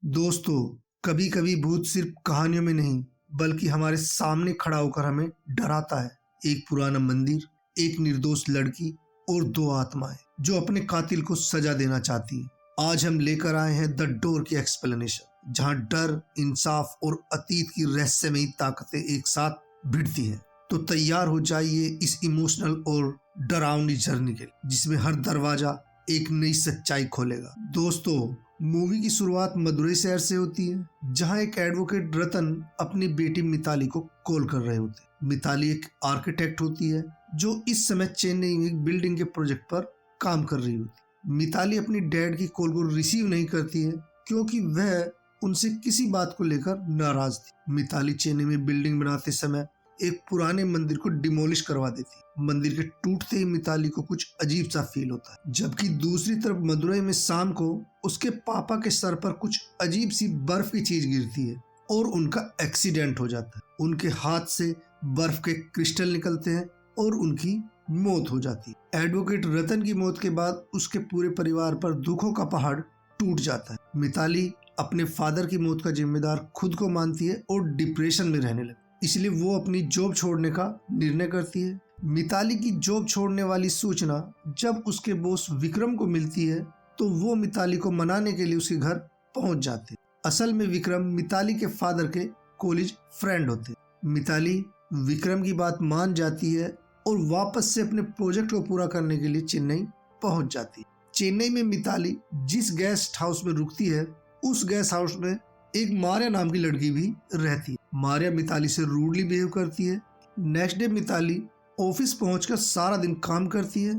दोस्तों, कभी कभी भूत सिर्फ कहानियों में नहीं बल्कि हमारे सामने खड़ा होकर हमें डराता है। एक पुराना मंदिर, एक निर्दोष लड़की और दो आत्माएं जो अपने कातिल को सजा देना चाहती हैं। आज हम लेकर आए हैं द डोर की एक्सप्लेनेशन, जहां डर, इंसाफ और अतीत की रहस्यमयी ताकतें एक साथ भिड़ती हैं। तो तैयार हो जाइए इस इमोशनल और डरावनी जर्नी के लिए, जिसमें हर दरवाजा एक नई सच्चाई खोलेगा। दोस्तों, मूवी की शुरुआत मदुरई शहर से होती है, जहां एक एडवोकेट रतन अपनी बेटी मिताली को कॉल कर रहे होते हैं। मिताली एक आर्किटेक्ट होती है जो इस समय चेन्नई में एक बिल्डिंग के प्रोजेक्ट पर काम कर रही होती है। मिताली अपनी डैड की कॉल को रिसीव नहीं करती है क्योंकि वह उनसे किसी बात को लेकर नाराज थी। मिताली चेन्नई में बिल्डिंग बनाते समय एक पुराने मंदिर को डिमोलिश करवा देती है। मंदिर के टूटते ही मिताली को कुछ अजीब सा फील होता है, जबकि दूसरी तरफ मदुरई में शाम को उसके पापा के सर पर कुछ अजीब सी बर्फ की चीज गिरती है और उनका एक्सीडेंट हो जाता है। उनके हाथ से बर्फ के क्रिस्टल निकलते हैं और उनकी मौत हो जाती है। एडवोकेट रतन की मौत के बाद उसके पूरे परिवार पर दुखों का पहाड़ टूट जाता है। मिताली अपने फादर की मौत का जिम्मेदार खुद को मानती है और डिप्रेशन में रहने लगती है। इसलिए वो अपनी जॉब छोड़ने का निर्णय करती है। मिताली की जॉब छोड़ने वाली सूचना जब उसके बॉस विक्रम को मिलती है तो वो मिताली को मनाने के लिए उसके घर पहुंच जाते हैं। असल में विक्रम मिताली के फादर के कॉलेज फ्रेंड होते हैं। मिताली विक्रम की बात मान जाती है और वापस से अपने प्रोजेक्ट को पूरा करने के लिए चेन्नई पहुंच जाती है। चेन्नई में मिताली जिस गेस्ट हाउस में रुकती है, उस गेस्ट हाउस में एक मारिया नाम की लड़की भी रहती है। मारिया मिताली से रूडली बिहेव करती है। नेक्स्ट डे मिताली ऑफिस पहुंचकर सारा दिन काम करती है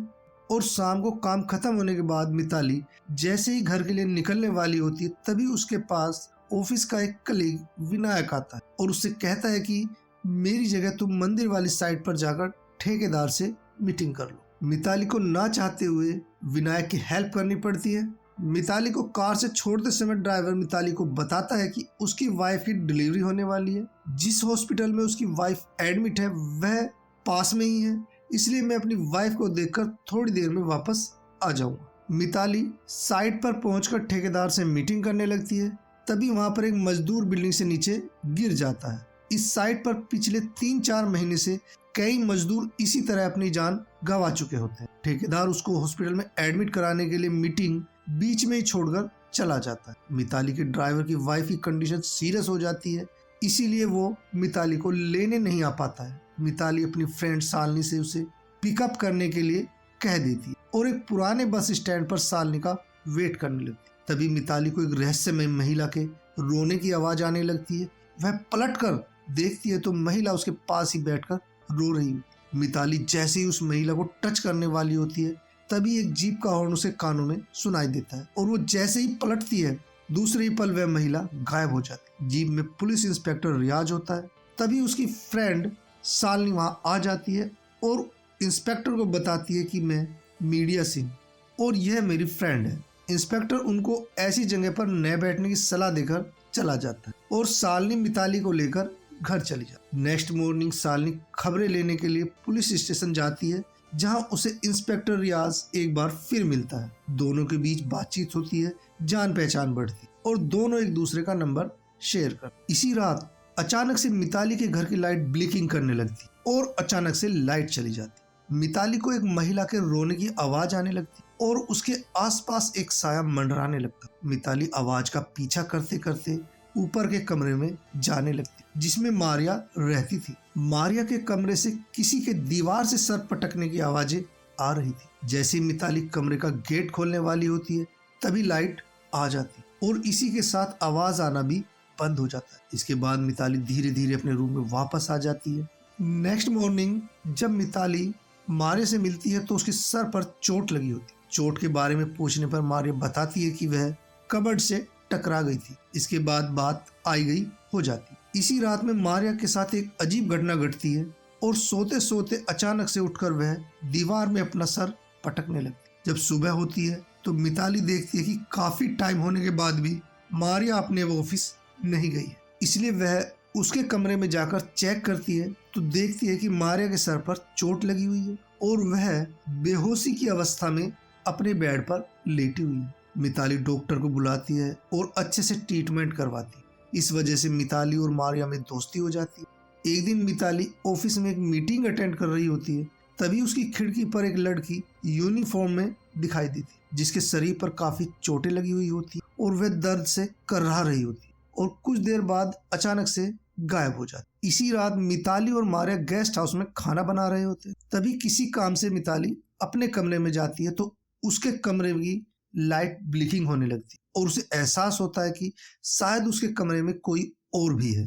और शाम को काम खत्म होने के बाद मिताली जैसे ही घर के लिए निकलने वाली होती है, तभी उसके पास ऑफिस का एक कलीग विनायक आता है और उससे कहता है कि मेरी जगह तुम मंदिर वाली साइड पर जाकर ठेकेदार से मीटिंग कर लो। मिताली को ना चाहते हुए विनायक की हेल्प करनी पड़ती है। मिताली को कार से छोड़ते समय ड्राइवर मिताली को बताता है कि उसकी वाइफ की डिलीवरी होने वाली है। जिस हॉस्पिटल में उसकी वाइफ एडमिट है वह पास में ही है, इसलिए मैं अपनी वाइफ को देखकर थोड़ी देर में वापस आ जाऊंगा। मिताली साइट पर पहुंचकर ठेकेदार से मीटिंग करने लगती है। तभी वहां पर एक मजदूर बिल्डिंग से नीचे गिर जाता है। इस साइट पर पिछले 3-4 महीने से कई मजदूर इसी तरह अपनी जान गंवा चुके होते हैं। ठेकेदार उसको हॉस्पिटल में एडमिट कराने के लिए मीटिंग बीच में ही छोड़कर चला जाता है। मिताली के ड्राइवर की वाइफ की कंडीशन सीरियस हो जाती है, इसीलिए वो मिताली को लेने नहीं आ पाता है। मिताली अपनी फ्रेंड शालिनी से उसे पिकअप करने के लिए कह देती है और एक पुराने बस स्टैंड पर शालिनी का वेट करने लगती है। तभी मिताली को एक रहस्यमय महिला के रोने की आवाज आने लगती है। वह पलटकर देखती है तो महिला उसके पास ही बैठकर रो रही है। मिताली जैसे ही उस महिला को टच करने वाली होती है, तभी एक जीप का हॉर्न उसे कानों में सुनाई देता है और वो जैसे ही पलटती है, दूसरे ही पल वह महिला गायब हो जाती है। जीप में पुलिस इंस्पेक्टर रियाज होता है। तभी उसकी फ्रेंड शालिनी वहां आ जाती है और इंस्पेक्टर को बताती है कि मैं मीडिया सिंह और यह मेरी फ्रेंड है। इंस्पेक्टर उनको ऐसी जगह पर न बैठने की सलाह देकर चला जाता है और शालिनी मिताली को लेकर घर चली जाती है। नेक्स्ट मॉर्निंग शालिनी खबरें लेने के लिए पुलिस स्टेशन जाती है, जहां उसे इंस्पेक्टर रियाज एक बार फिर मिलता है। दोनों के बीच बातचीत होती है, जान पहचान बढ़ती है और दोनों एक दूसरे का नंबर शेयर कर। इसी रात अचानक से मिताली के घर की लाइट ब्लिंकिंग करने लगती और अचानक से लाइट चली जाती। मिताली को एक महिला के रोने की आवाज आने लगती और उसके आसपास एक साया मंडराने लगता। मिताली आवाज का पीछा करते करते ऊपर के कमरे में जाने लगती, जिसमें मारिया रहती थी। मारिया के कमरे से किसी के दीवार से सर पटकने की आवाजें आ रही थी। जैसे मिताली कमरे का गेट खोलने वाली होती है, तभी लाइट आ जाती और इसी के साथ आवाज आना भी बंद हो जाता है। इसके बाद मिताली धीरे धीरे अपने रूम में वापस आ जाती है। नेक्स्ट मॉर्निंग जब मिताली मारिया से मिलती है तो उसके सर पर चोट लगी होती। चोट के बारे में पूछने पर मारिया बताती है कि वह कबर्ड से टकरा गई थी। इसके बाद बात आई गई हो जाती। इसी रात में मारिया के साथ एक अजीब घटना घटती है और सोते सोते अचानक से उठकर वह दीवार में अपना सर पटकने लगती। जब सुबह होती है तो मिताली देखती है कि काफी टाइम होने के बाद भी मारिया अपने ऑफिस नहीं गई है, इसलिए वह उसके कमरे में जाकर चेक करती है तो देखती है कि मारिया के सर पर चोट लगी हुई है और वह बेहोशी की अवस्था में अपने बेड पर लेटी हुई है। मिताली डॉक्टर को बुलाती है और अच्छे से ट्रीटमेंट करवाती है। इस वजह से मिताली और मारिया में दोस्ती हो जाती है। एक दिन मिताली ऑफिस में एक मीटिंग अटेंड कर रही होती है, तभी उसकी खिड़की पर एक लड़की यूनिफॉर्म में दिखाई देती है, जिसके शरीर पर काफी चोटें लगी हुई होती है और वह दर्द से कर्रा रही होती है और कुछ देर बाद अचानक से गायब हो जाती। इसी रात मिताली और मारिया गेस्ट हाउस में खाना बना रहे होते हैं। तभी किसी काम से मिताली अपने कमरे में जाती है तो उसके कमरे की लाइट ब्लिंकिंग होने लगती है और उसे एहसास होता है कि शायद उसके कमरे में कोई और भी है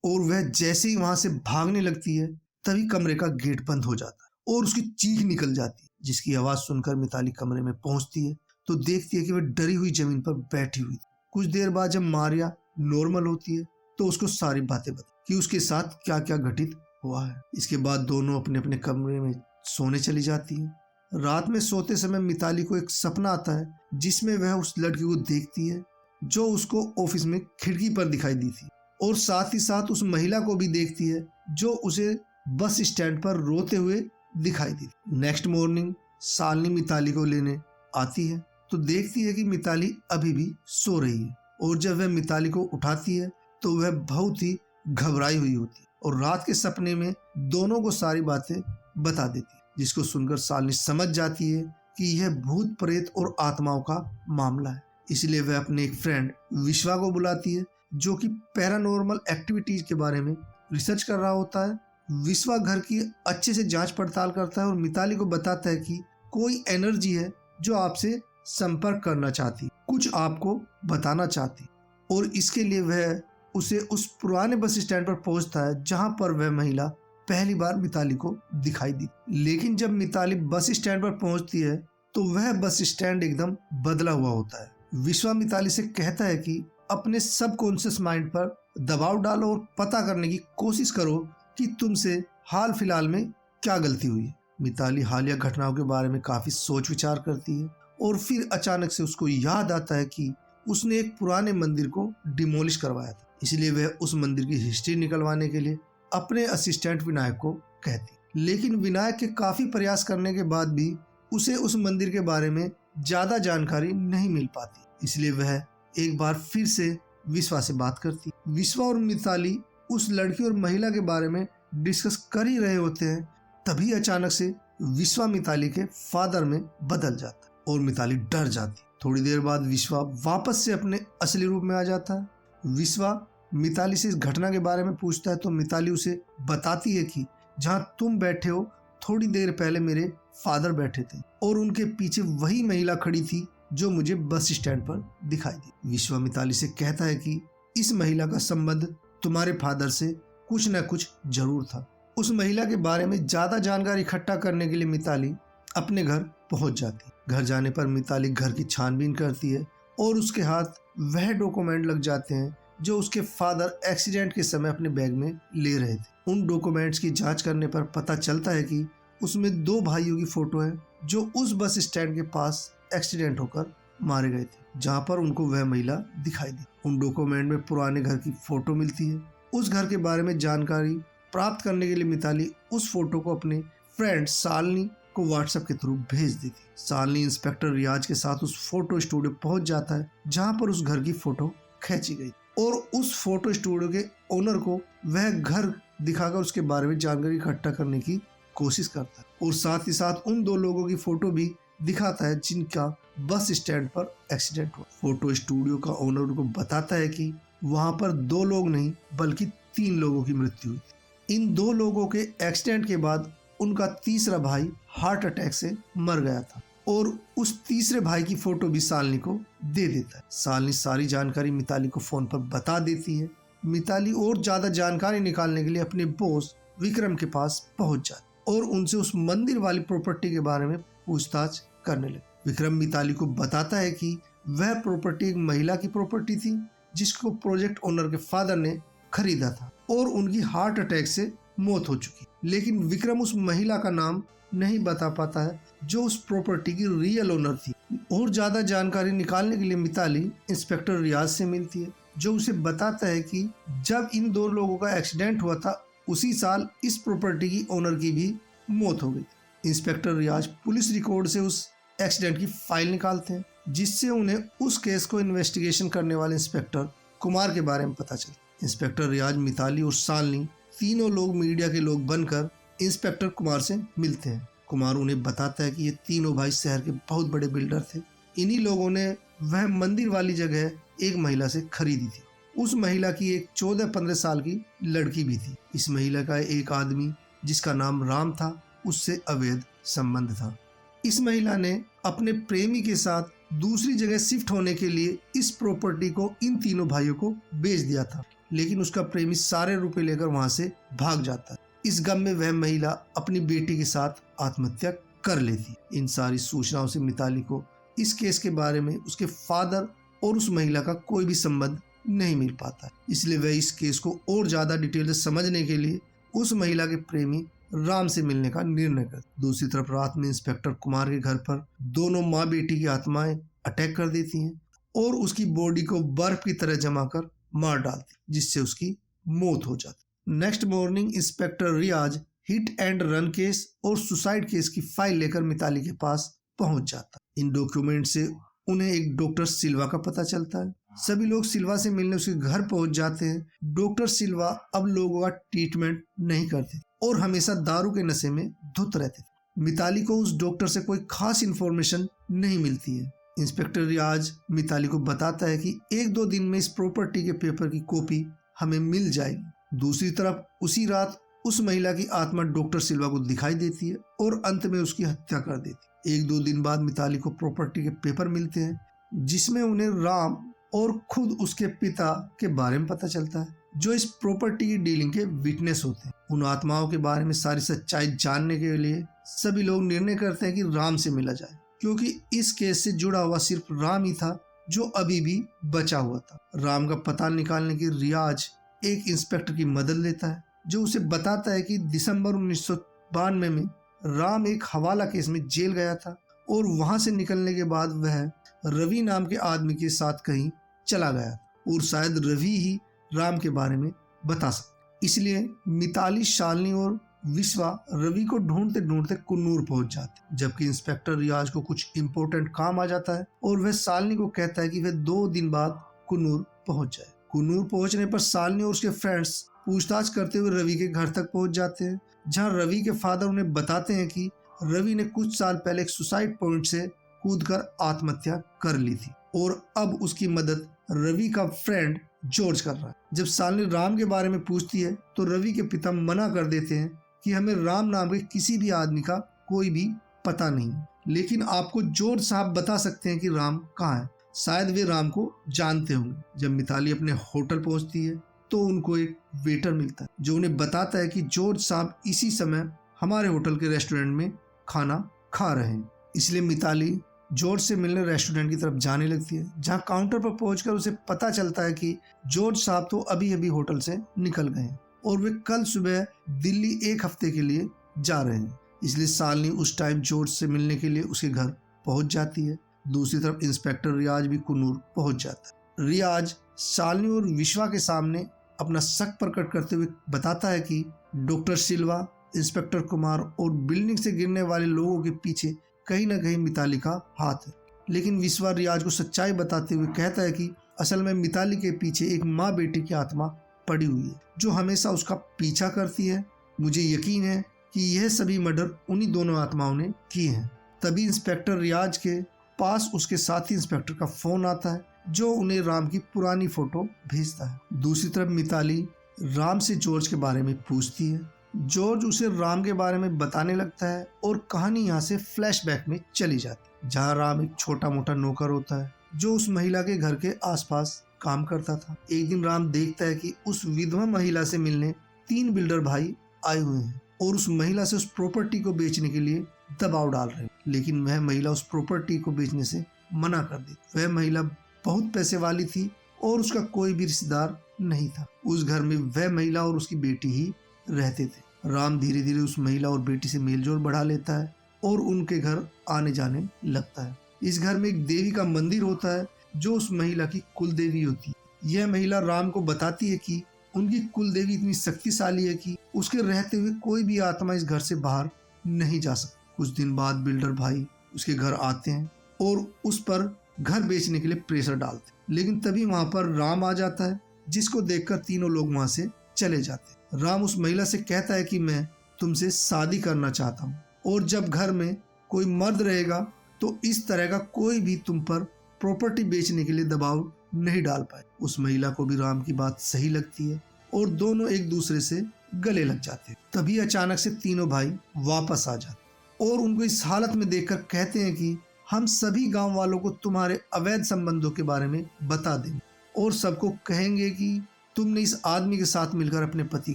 और वह जैसे ही वहां से भागने लगती है तभी कमरे का गेट बंद हो जाता है और उसकी चीख निकल जाती है, जिसकी आवाज सुनकर मिताली कमरे में पहुंचती है तो देखती है कि वह डरी हुई जमीन पर बैठी हुई थी। कुछ देर बाद जब मारिया नॉर्मल होती है तो उसको सारी बातें बता कि उसके साथ क्या क्या घटित हुआ है। इसके बाद दोनों अपने अपने कमरे में सोने चली जाती है। रात में सोते समय मिताली को एक सपना आता है जिसमें वह उस लड़की को देखती है जो उसको ऑफिस में खिड़की पर दिखाई दी थी और साथ ही साथ उस महिला को भी देखती है जो उसे बस स्टैंड पर रोते हुए दिखाई दी। नेक्स्ट मॉर्निंग शालिनी मिताली को लेने आती है तो देखती है कि मिताली अभी भी सो रही है और जब वह मिताली को उठाती है तो वह बहुत ही घबराई हुई होती है और रात के सपने में दोनों को सारी बातें बता देती है, जिसको सुनकर शालिनी समझ जाती है कि यह भूत प्रेत और आत्माओं का मामला है। इसलिए वह अपने एक फ्रेंड विश्वा को बुलाती है जो कि पैरानॉर्मल एक्टिविटीज के बारे में रिसर्च कर रहा होता है। विश्वा घर की अच्छे से जांच पड़ताल करता है और मिताली को बताता है कि कोई एनर्जी है जो आपसे संपर्क करना चाहती, कुछ आपको बताना चाहती और इसके लिए वह उसे उस पुराने बस स्टैंड पर पहुंचता है जहां पर वह महिला पहली बार मिताली को दिखाई दी। लेकिन जब मिताली बस स्टैंड पर पहुंचती है तो वह बस स्टैंड एकदम बदला हुआ होता है। विश्वा मिताली से कहता है कि अपने सबकॉन्शियस माइंड पर दबाव डालो और पता करने की कोशिश करो कि तुमसे हाल फिलहाल में क्या गलती हुई है। मिताली हालिया घटनाओं के बारे में काफी सोच विचार करती है और फिर अचानक से उसको याद आता है कि उसने एक पुराने मंदिर को डिमोलिश करवाया था, इसलिए वह उस मंदिर की हिस्ट्री निकलवाने के लिए अपने असिस्टेंट विनायक को कहती। लेकिन विनायक के काफी प्रयास करने के बाद भी उसे उस मंदिर के बारे में ज्यादा जानकारी नहीं मिल पाती, इसलिए वह एक बार फिर से विश्वा से बात करती। विश्वा और मिताली उस लड़की और महिला के बारे में डिस्कस कर ही रहे होते हैं, तभी अचानक से विश्वा मिताली के फादर में बदल जाता है और मिताली डर जाती। थोड़ी देर बाद विश्वा वापस से अपने असली रूप में आ जाता है। विश्वा मिताली से इस घटना के बारे में पूछता है तो मिताली उसे बताती है कि जहां तुम बैठे हो थोड़ी देर पहले मेरे फादर बैठे थे और उनके पीछे वही महिला खड़ी थी जो मुझे बस स्टैंड पर दिखाई दी। विश्वा मिताली से कहता है कि इस महिला का संबंध तुम्हारे फादर से कुछ न कुछ जरूर था। उस महिला के बारे में ज्यादा जानकारी इकट्ठा करने के लिए मिताली अपने घर पहुंच जाती। घर जाने पर मिताली घर की छानबीन करती है और उसके हाथ वह डॉक्यूमेंट लग जाते हैं जो उसके फादर एक्सीडेंट के समय अपने बैग में ले रहे थे। उन डॉक्यूमेंट्स की जांच करने पर पता चलता है कि उसमें 2 भाइयों की फोटो है जो उस बस स्टैंड के पास एक्सीडेंट होकर मारे गए थे, जहां पर उनको वह महिला दिखाई दी। उन डॉक्यूमेंट में पुराने घर की फोटो मिलती है। उस घर के बारे में जानकारी प्राप्त करने के लिए मिताली उस फोटो को अपने फ्रेंड शालिनी को व्हाट्सएप के थ्रू भेज देती। शालिनी इंस्पेक्टर रियाज के साथ उस फोटो स्टूडियो पहुंच जाता है जहां पर उस घर की फोटो खींची गई और उस फोटो स्टूडियो के ओनर को वह घर दिखाकर उसके बारे में जानकारी इकट्ठा करने की कोशिश करता है और साथ ही साथ उन 2 लोगों की फोटो भी दिखाता है जिनका बस स्टैंड पर एक्सीडेंट हुआ। फोटो स्टूडियो का ओनर उनको बताता है कि वहां पर 2 लोग नहीं बल्कि 3 लोगों की मृत्यु हुई। इन 2 लोगों के एक्सीडेंट के बाद उनका तीसरा भाई हार्ट अटैक से मर गया था और उस तीसरे भाई की फोटो भी शालिनी को दे देता है। शालिनी सारी जानकारी मिताली को फोन पर बता देती है। मिताली और ज्यादा जानकारी निकालने के लिए अपने बॉस विक्रम के पास पहुंच जाती और उनसे उस मंदिर वाली प्रॉपर्टी के बारे में पूछताछ करने लगे। विक्रम मिताली को बताता है कि वह प्रॉपर्टी एक महिला की प्रॉपर्टी थी जिसको प्रोजेक्ट ओनर के फादर ने खरीदा था और उनकी हार्ट अटैक से मौत हो चुकी, लेकिन विक्रम उस महिला का नाम नहीं बता पाता है जो उस प्रॉपर्टी की रियल ओनर थी। और ज्यादा जानकारी निकालने के लिए मिताली इंस्पेक्टर रियाज से मिलती है जो उसे बताता है कि जब इन 2 लोगों का एक्सीडेंट हुआ था उसी साल इस प्रॉपर्टी की ओनर की भी मौत हो गई। इंस्पेक्टर रियाज पुलिस रिकॉर्ड से उस एक्सीडेंट की फाइल निकालते हैं जिससे उन्हें उस केस को इन्वेस्टिगेशन करने वाले इंस्पेक्टर कुमार के बारे में पता चला। इंस्पेक्टर रियाज, मिताली और शालिनी तीनों लोग मीडिया के लोग बनकर इंस्पेक्टर कुमार से मिलते हैं। कुमार उन्हें बताता है कि ये तीनों भाई शहर के बहुत बड़े बिल्डर थे। इन्हीं लोगों ने वह मंदिर वाली जगह एक महिला से खरीदी थी। उस महिला की एक 14-15 साल की लड़की भी थी। इस महिला का एक आदमी जिसका नाम राम था, उससे अवैध संबंध था। इस महिला ने अपने प्रेमी के साथ दूसरी जगह शिफ्ट होने के लिए इस प्रॉपर्टी को इन तीनों भाइयों को बेच दिया था, लेकिन उसका प्रेमी सारे रुपए लेकर वहां से भाग जाता है। इस गम में वह महिला अपनी बेटी के साथ आत्महत्या कर लेती। इन सारी सूचनाओं से मिताली को इस केस के बारे में उसके फादर और उस महिला का कोई भी संबंध नहीं मिल पाता, इसलिए वह इस केस को और ज्यादा डिटेल से समझने के लिए उस महिला के प्रेमी राम से मिलने का निर्णय कर। दूसरी तरफ रात में इंस्पेक्टर कुमार के घर पर दोनों माँ बेटी की आत्माएं अटैक कर देती हैं और उसकी बॉडी को बर्फ की तरह जमा कर मार डालती, जिससे उसकी मौत हो जाती। Next morning inspector Riyaz hit and run case और सुसाइड केस की फाइल लेकर मिताली के पास पहुंच जाता। इन डॉक्यूमेंट से उन्हें एक डॉक्टर सिल्वा का पता चलता है। सभी लोग सिल्वा से मिलने उसके घर पहुंच जाते हैं। डॉक्टर सिल्वा अब लोगों का ट्रीटमेंट नहीं करते और हमेशा दारू के नशे में धुत रहते थे। मिताली को उस डॉक्टर से कोई खास इंफॉर्मेशन नहीं मिलती है। इंस्पेक्टर रियाज मिताली को बताता है कि 1-2 दिन में इस प्रॉपर्टी के पेपर की कॉपी हमें मिल जाएगी। दूसरी तरफ उसी रात उस महिला की आत्मा डॉक्टर सिल्वा को दिखाई देती है और अंत में उसकी हत्या कर देती। 1-2 दिन बाद मिताली को प्रॉपर्टी के पेपर मिलते हैं, जिसमें उन्हें राम और खुद उसके पिता के बारे में पता चलता है, जो इस प्रॉपर्टी की डीलिंग के विटनेस होते हैं। उन आत्माओं के बारे में सारी सच्चाई जानने के लिए सभी लोग निर्णय करते हैं कि राम से मिला जाए, क्योंकि इस केस से जुड़ा हुआ सिर्फ राम ही था जो अभी भी बचा हुआ था। राम का पता निकालने की रियाज एक इंस्पेक्टर की मदद लेता है, जो उसे बताता है कि दिसंबर 1992 में राम एक हवाला केस में जेल गया था और वहां से निकलने के बाद वह रवि नाम के आदमी के साथ कहीं चला गया और शायद रवि ही राम के बारे में बता सकता। इसलिए मिताली, शालिनी और विश्वा रवि को ढूंढते ढूंढते कुन्नूर पहुंच जाते, जबकि इंस्पेक्टर रियाज को कुछ इंपॉर्टेंट काम आ जाता है और वह शालिनी को कहता है कि वह 2 दिन बाद कुन्नूर पहुंच जाए। कुन्नूर पहुंचने पर शालिनी और उसके फ्रेंड्स पूछताछ करते हुए रवि के घर तक पहुंच जाते हैं, जहां रवि के फादर उन्हें बताते हैं कि रवि ने कुछ साल पहले एक सुसाइड पॉइंट से कूदकर आत्महत्या कर ली थी और अब उसकी मदद रवि का फ्रेंड जॉर्ज कर रहा है। जब शालिनी राम के बारे में पूछती है तो रवि के पिता मना कर देते हैं कि हमें राम नाम के किसी भी आदमी का कोई भी पता नहीं, लेकिन आपको जॉर्ज साहब बता सकते हैं कि राम कहाँ है, शायद वे राम को जानते होंगे। जब मिताली अपने होटल पहुंचती है तो उनको एक वेटर मिलता है, जो उन्हें बताता है कि जॉर्ज साहब इसी समय हमारे होटल के रेस्टोरेंट में खाना खा रहे हैं। इसलिए मिताली जॉर्ज से मिलने रेस्टोरेंट की तरफ जाने लगती है, जहां काउंटर पर पहुंचकर उसे पता चलता है कि जॉर्ज साहब तो अभी अभी होटल से निकल गए हैं और वे कल सुबह दिल्ली 1 हफ्ते के लिए जा रहे हैं। इसलिए शालिनी उस टाइम जॉर्ज से मिलने के लिए उसके घर पहुंच जाती है। दूसरी तरफ इंस्पेक्टर रियाज भी कुन्नूर पहुंच जाता है। रियाज शालिनी और विश्वा के सामने अपना शक प्रकट करते हुए बताता है कि डॉक्टर सिल्वा, इंस्पेक्टर कुमार और बिल्डिंग से गिरने वाले लोगों के पीछे कहीं ना कहीं मिताली का हाथ है। लेकिन विश्वा रियाज को सच्चाई बताते हुए कहता है कि असल में मिताली के पीछे एक माँ बेटी की आत्मा पड़ी हुई है, जो हमेशा उसका पीछा करती है। मुझे यकीन है कि यह सभी मर्डर उन्हीं दोनों आत्माओं ने किए हैं। तभी इंस्पेक्टर रियाज के पास उसके साथी इंस्पेक्टर का फोन आता है, जो उन्हें राम की पुरानी फोटो भेजता है। दूसरी तरफ मिताली राम से जॉर्ज के बारे में पूछती है। जॉर्ज उसे राम के बारे में बताने लगता है और कहानी यहाँ से फ्लैशबैक में चली जाती है, जहाँ राम एक छोटा मोटा नौकर होता है जो उस महिला के घर के आसपास काम करता था। एक दिन राम देखता है कि उस विधवा महिला से मिलने 3 बिल्डर भाई आए हुए हैं और उस महिला से उस प्रॉपर्टी को बेचने के लिए दबाव डाल रहे हैं, लेकिन वह महिला उस प्रॉपर्टी को बेचने से मना कर दी। वह महिला बहुत पैसे वाली थी और उसका कोई भी रिश्तेदार नहीं था। उस घर में वह महिला और उसकी बेटी ही रहते थे। राम धीरे धीरे उस महिला और बेटी से मेलजोल बढ़ा लेता है और उनके घर आने जाने लगता है। इस घर में एक देवी का मंदिर होता है, जो उस महिला की कुल देवी होती है। यह महिला राम को बताती है कि उनकी कुल देवी इतनी शक्तिशाली है कि उसके रहते हुए कोई भी आत्मा इस घर से बाहर नहीं जा सकती। कुछ दिन बाद बिल्डर भाई उसके घर आते हैं और उस पर घर बेचने के लिए प्रेशर डालते, लेकिन तभी वहां पर राम आ जाता है, जिसको देखकर तीनों लोग वहां से चले जाते। राम उस महिला से कहता है कि मैं तुमसे शादी करना चाहता हूँ, और जब घर में कोई मर्द रहेगा तो इस तरह का कोई भी तुम पर प्रॉपर्टी बेचने के लिए दबाव नहीं डाल पाए। उस महिला को भी राम की बात सही लगती है और दोनों एक दूसरे से गले लग जाते हैं। तभी अचानक से तीनों भाई वापस आ जाते और उनको इस हालत में देखकर कहते हैं कि हम सभी गांव वालों को तुम्हारे अवैध संबंधों के बारे में बता देंगे और सबको कहेंगे कि तुमने इस आदमी के साथ मिलकर अपने पति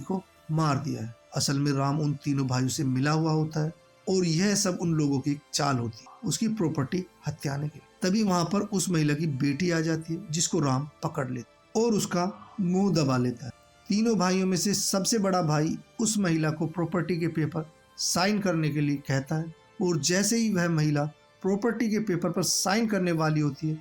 को मार दिया है। असल में राम उन तीनों भाइयों से मिला हुआ होता है और यह सब उन लोगों की चाल होती है उसकी प्रॉपर्टी हत्याने के लिए। तभी वहां पर उस महिला की बेटी आ जाती है, जिसको राम पकड़ लेता और उसका मुंह दबा लेता है। तीनों भाइयों में से सबसे बड़ा भाई उस महिला को प्रॉपर्टी के पेपर साइन करने के लिए कहता है, और जैसे ही वह महिला प्रॉपर्टी के पेपर पर साइन करने वाली होती है,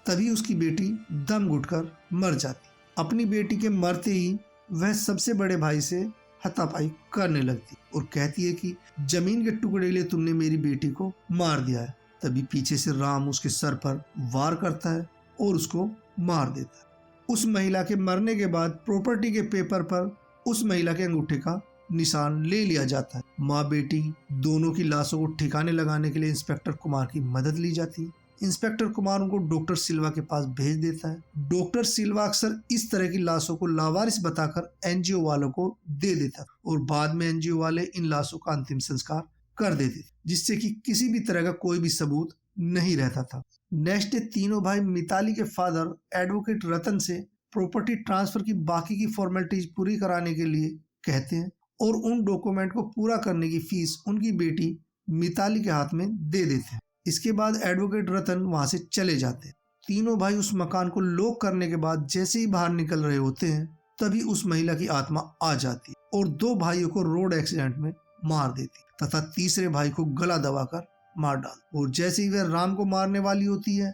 तभी उसकी बेटी दम घुटकर मर जाती। अपनी बेटी के मरते ही वह सबसे बड़े भाई से हाथापाई करने लगती और कहती है कि जमीन के टुकड़े के लिए तुमने मेरी बेटी को मार दिया है। तभी पीछे से राम उसके सर पर वार करता है और उसको मार देता है। उस महिला के मरने के बाद प्रॉपर्टी के पेपर पर उस महिला के अंगूठे का निशान ले लिया जाता है। माँ बेटी दोनों की लाशों को ठिकाने लगाने के लिए इंस्पेक्टर कुमार की मदद ली जाती है। इंस्पेक्टर कुमार उनको डॉक्टर सिल्वा के पास भेज देता है। डॉक्टर सिल्वा अक्सर इस तरह की लाशों को लावारिस बताकर एनजीओ वालों को दे देता है और बाद में एनजीओ वाले इन लाशों का अंतिम संस्कार कर देते थे, जिससे कि किसी भी तरह का कोई भी सबूत नहीं रहता था। नेक्स्ट डे तीनों भाई मिताली के फादर एडवोकेट रतन से प्रॉपर्टी ट्रांसफर की बाकी की फॉर्मेलिटीज पूरी कराने के लिए कहते हैं और उन डॉक्यूमेंट को पूरा करने की फीस उनकी बेटी मिताली के हाथ में दे देते हैं। इसके बाद एडवोकेट रतन वहां से चले जाते हैं। तीनों भाई उस मकान को लॉक करने के बाद जैसे ही बाहर निकल रहे होते हैं, तभी उस महिला की आत्मा आ जाती है और दो भाइयों को रोड एक्सीडेंट में मार देती तथा तीसरे भाई को गला दबाकर मार डाल। और जैसे ही वह राम को मारने वाली होती है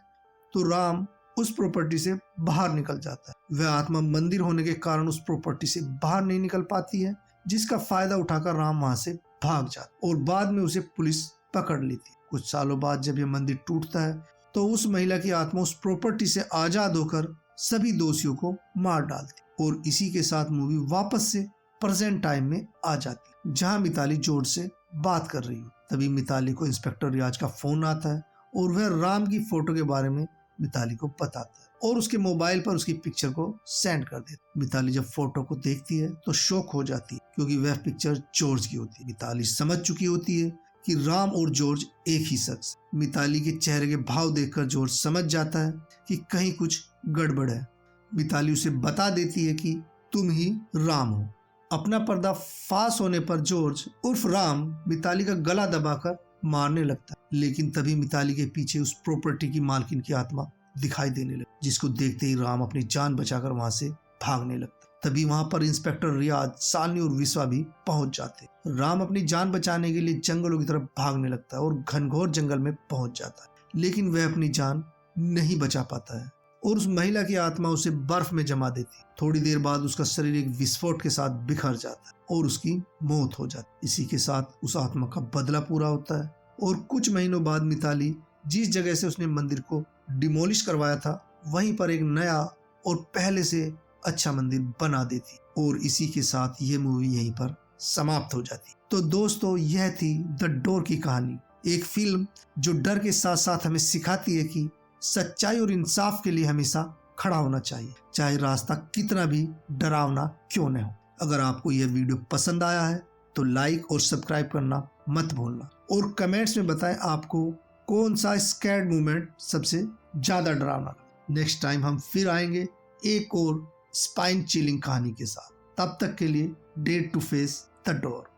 तो राम उस प्रॉपर्टी से बाहर निकल जाता है। वह आत्मा मंदिर होने के कारण उस प्रॉपर्टी से बाहर नहीं निकल पाती है, जिसका फायदा उठाकर राम वहां से भाग जाता और बाद में उसे पुलिस पकड़ लेती। कुछ सालों बाद जब यह मंदिर टूटता है तो उस महिला की आत्मा उस प्रॉपर्टी से आजाद होकर सभी दोषियों को मार डालती और इसी के साथ मूवी वापस से प्रेजेंट टाइम में आ जाती, जहां मिताली जॉर्ज से बात कर रही हो। तभी मिताली को इंस्पेक्टर रियाज का फोन आता है और वह राम की फोटो के बारे में मिताली को बताता है और उसके मोबाइल पर उसकी पिक्चर को सेंड कर देता है। मिताली जब फोटो को देखती है तो शॉक हो जाती है, क्योंकि वह पिक्चर जॉर्ज की होती है। मिताली समझ चुकी होती है कि राम और जॉर्ज एक ही शख्स। मिताली के चेहरे के भाव देखकर जॉर्ज समझ जाता है कि कहीं कुछ गड़बड़ है। मिताली उसे बता देती है कि तुम ही राम हो। अपना पर्दा फाश होने पर जॉर्ज उर्फ राम मिताली का गला दबाकर मारने लगता है, लेकिन तभी मिताली के पीछे उस प्रॉपर्टी की मालकिन की आत्मा दिखाई देने लगी, जिसको देखते ही राम अपनी जान बचाकर वहां से भागने लगता। तभी वहां पर इंस्पेक्टर रियाज, सालनी और विश्वा भी पहुंच जाते। राम अपनी जान बचाने के लिए जंगलों की तरफ भागने लगता है और घनघोर जंगल में पहुंच जाता है, लेकिन वह अपनी जान नहीं बचा पाता है और उस महिला की आत्मा उसे बर्फ में जमा देती। थोड़ी देर बाद उसका शरीर एक विस्फोट के साथ बिखर जाता है और उसकी मौत हो जाती। इसी के साथ उस आत्मा का बदला पूरा होता है और कुछ महीनों बाद मिताली जिस जगह से उसने मंदिर को डिमोलिश करवाया था, वहीं पर एक नया और पहले से अच्छा मंदिर बना देती और इसी के साथ ये मूवी यहीं पर समाप्त हो जाती। तो दोस्तों, यह थी द डोर की कहानी, एक फिल्म जो डर के साथ साथ हमें सिखाती है कि सच्चाई और इंसाफ के लिए हमेशा खड़ा होना चाहिए, चाहे रास्ता कितना भी डरावना क्यों न हो। अगर आपको यह वीडियो पसंद आया है तो लाइक और सब्सक्राइब करना मत भूलना और कमेंट्स में बताएं आपको कौन सा स्कैर्ड मोमेंट सबसे ज्यादा डरावना। नेक्स्ट टाइम हम फिर आएंगे एक और स्पाइन चिलिंग कहानी के साथ। तब तक के लिए dare to face the door.